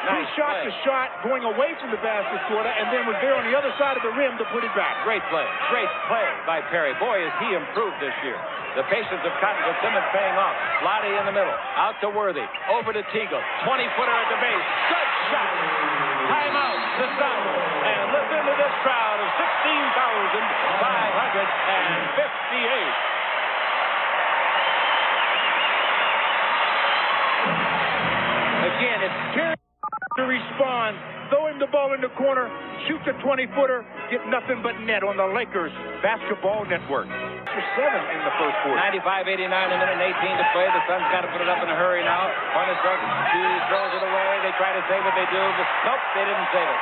He shot the shot going away from the basket, Florida, and then was there on the other side of the rim to put it back. Great play. Great play by Perry. Boy, has he improved this year. The patience of Cottonwood Simmons paying off. Lottie in the middle. Out to Worthy. Over to Teagle. 20-footer at the base. Good shot. Timeout. The Suns. And listen to this crowd of 16,558. Again, it's Terry to respond. Throw him the ball in the corner. Shoot the 20-footer. Get nothing but net on the Lakers Basketball Network. 7 in the first quarter. 95-89, a minute and 18 to play. The Suns got to put it up in a hurry now. Hornacek, he throws it away. They try to save it. They do. But nope, they didn't save it.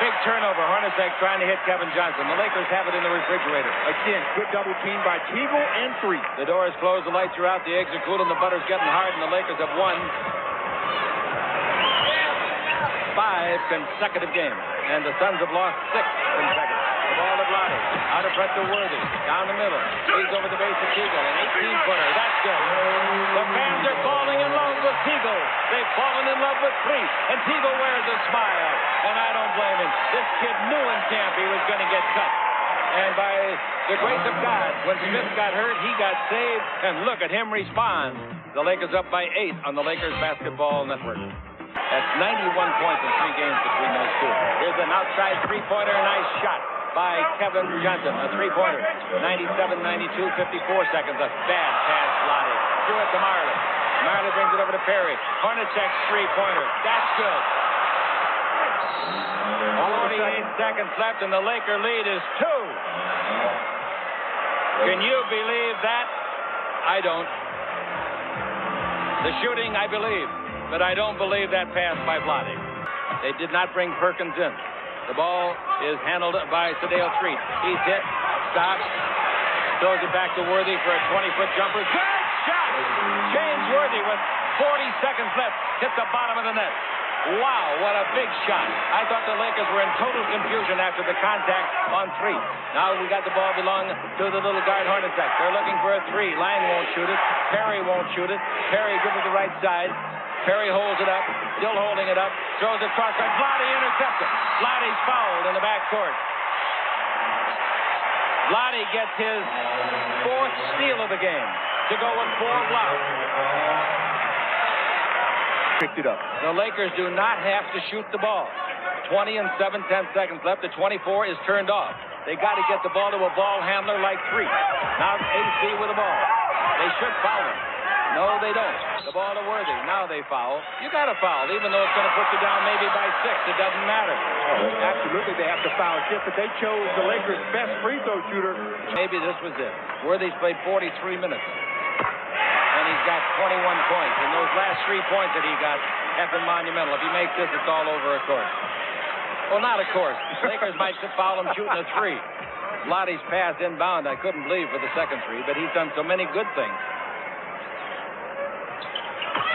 Big turnover. Hornacek trying to hit Kevin Johnson. The Lakers have it in the refrigerator. Again, good double team by Teagle and 3. The door is closed. The lights are out. The eggs are cool and the butter's getting hard. And the Lakers have won 5 consecutive games. And the Suns have lost 6 consecutive. The ball to Vlade. Out of front to Worthy. Down the middle. He's over the base of Teagle. An 18-footer. That's good. The fans are falling in love with Teagle. They've fallen in love with Priest. And Teagle wears a smile. And I don't blame him. This kid knew in camp he was going to get cut. And by the grace of God, when Smith got hurt, he got saved. And look at him respond. The Lakers up by 8 on the Lakers Basketball Network. That's 91 points in 3 games between those two. Here's an outside three-pointer. Nice shot by Kevin Johnson. A three-pointer. 97-92, 54 seconds. A bad pass, Lottie. Threw it to Marley. Marley brings it over to Perry. Hornacek's three-pointer. That's good. 48 seconds left, and the Laker lead is 2. Can you believe that? I don't. The shooting, I believe. But I don't believe that pass by Vlade. They did not bring Perkins in. The ball is handled by Sedale Street. He's hit, stops, throws it back to Worthy for a 20-foot jumper. Good shot! James Worthy with 40 seconds left hit the bottom of the net. Wow, what a big shot. I thought the Lakers were in total confusion after the contact on 3. Now we got the ball belong to the little guard Hornacek. They're looking for a 3. Lang won't shoot it. Perry won't shoot it. Perry gives it the right side. Perry holds it up, still holding it up, throws it across right. Vlade intercepts it. Vlade's fouled in the backcourt. Vlade gets his 4th steal of the game to go with 4 blocks. Picked it up. The Lakers do not have to shoot the ball. 20 and 7/10 seconds left. The 24 is turned off. They got to get the ball to a ball handler like 3. Now AC with the ball. They should foul him. No, they don't. The ball to Worthy. Now they foul. You got to foul, even though it's going to put you down maybe by 6. It doesn't matter. Oh, absolutely, they have to foul. It's just that they chose the Lakers' best free throw shooter. Maybe this was it. Worthy's played 43 minutes. And he's got 21 points. And those last 3 points that he got, effing monumental. If he makes this, it's all over, of course. Well, not of course. Lakers might foul him shooting a 3. Lottie's pass inbound, I couldn't believe for the second 3, but he's done so many good things.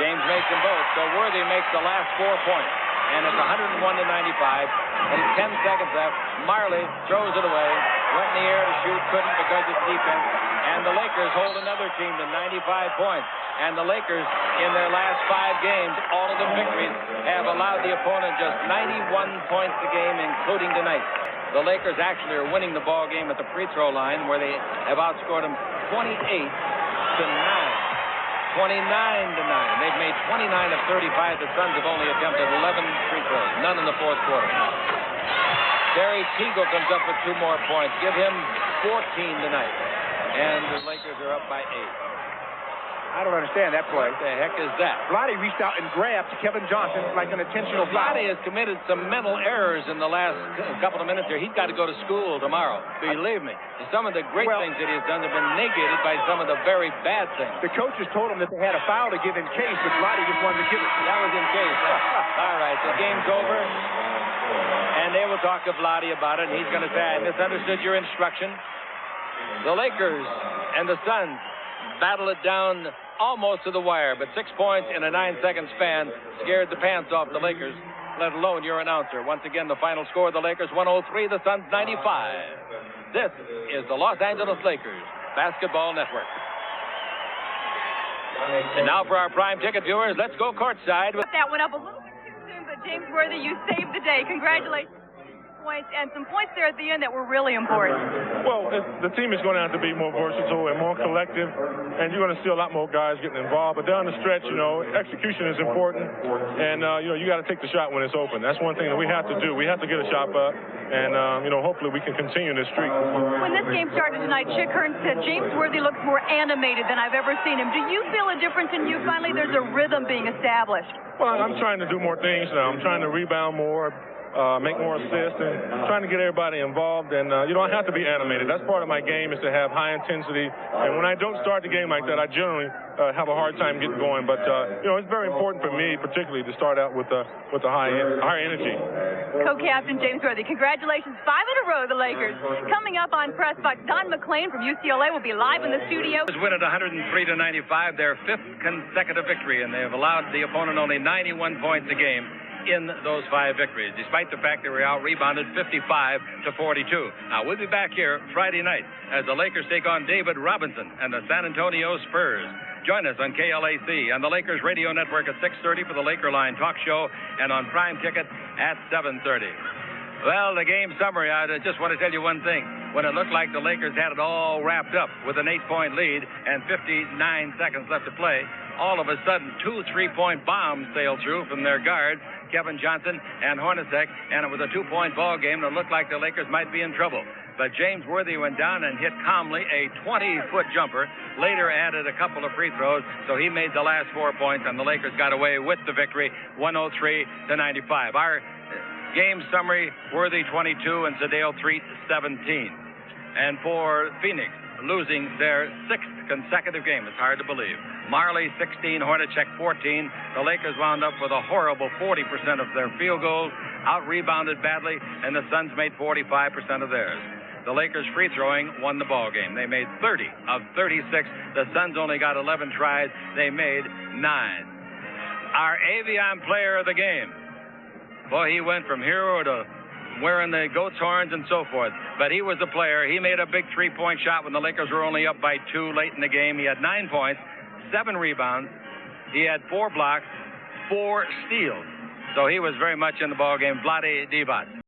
James makes them both, so Worthy makes the last 4 points. And it's 101-95, and 10 seconds left. Marley throws it away, went in the air to shoot, couldn't because of defense. And the Lakers hold another team to 95 points. And the Lakers, in their last 5 games, all of the victories, have allowed the opponent just 91 points a game, including tonight. The Lakers actually are winning the ball game at the free throw line, where they have outscored them 28-9. 29-9. They've made 29 of 35. The Suns have only attempted 11 free throws, none in the 4th quarter. Terry Teagle comes up with 2 more points. Give him 14 tonight. And the Lakers are up by 8. I don't understand that play. What the heck is that? Vlade reached out and grabbed Kevin Johnson like an intentional foul. Vlade has committed some mental errors in the last couple of minutes here. He's got to go to school tomorrow. Believe me. Some of the great things that he has done have been negated by some of the very bad things. The coaches told him that they had a foul to give in case, but Vlade just wanted to give it. That was in case. All right, the game's over. And they will talk to Vlade about it, and he's going to say, I misunderstood your instruction. The Lakers and the Suns battle it down almost to the wire, but 6 points in a 9-second span scared the pants off the Lakers, let alone your announcer. Once again, the final score, the Lakers 103, the Suns 95. This is the Los Angeles Lakers Basketball Network. And now for our prime ticket viewers, let's go courtside. That went up a little bit too soon, but James Worthy, you saved the day. Congratulations. Points and some points there at the end that were really important. Well, the team is going to have to be more versatile and more collective, and you're going to see a lot more guys getting involved. But down the stretch, execution is important, and you got to take the shot when it's open. That's one thing that we have to do. We have to get a shot up, and hopefully we can continue this streak. When this game started tonight, Chick Hearn said James Worthy looks more animated than I've ever seen him. Do you feel a difference in you? Finally, there's a rhythm being established. Well, I'm trying to do more things now. I'm trying to rebound more. Make more assists, and trying to get everybody involved. And you don't have to be animated. That's part of my game, is to have high intensity. And when I don't start the game like that, I generally have a hard time getting going. But it's very important for me, particularly, to start out with the high energy. Co-captain James Worthy, congratulations, 5 in a row, the Lakers. Coming up on Press Box, Don McClain from UCLA will be live in the studio. Win at 103-95, their 5th consecutive victory, and they have allowed the opponent only 91 points a game in those 5 victories, despite the fact they were out-rebounded 55-42. Now, we'll be back here Friday night as the Lakers take on David Robinson and the San Antonio Spurs. Join us on KLAC and the Lakers Radio Network at 6:30 for the Laker Line Talk Show, and on Prime Ticket at 7:30. Well, the game summary, I just want to tell you one thing. When it looked like the Lakers had it all wrapped up with an 8-point lead and 59 seconds left to play, all of a sudden 2 3-point bombs sailed through from their guards, Kevin Johnson and Hornacek, and it was a 2-point ball game that looked like the Lakers might be in trouble. But James Worthy went down and hit calmly a 20-foot jumper, later added a couple of free throws, so he made the last 4 points, and the Lakers got away with the victory, 103-95. Our game summary, Worthy 22 and Zadale Threet 17. And for Phoenix, losing their 6th consecutive game. It's hard to believe. Marley 16, Hornacek 14. The Lakers wound up with a horrible 40% of their field goals, out-rebounded badly, and the Suns made 45% of theirs. The Lakers free throwing won the ball game. They made 30 of 36. The Suns only got 11 tries. They made 9. Our Avion player of the game. Boy, he went from hero to wearing the goat's horns and so forth. But he was a player. He made a big 3-point shot when the Lakers were only up by 2 late in the game. He had 9 points, 7 rebounds. He had 4 blocks, 4 steals. So he was very much in the ball game. Vlade Divac.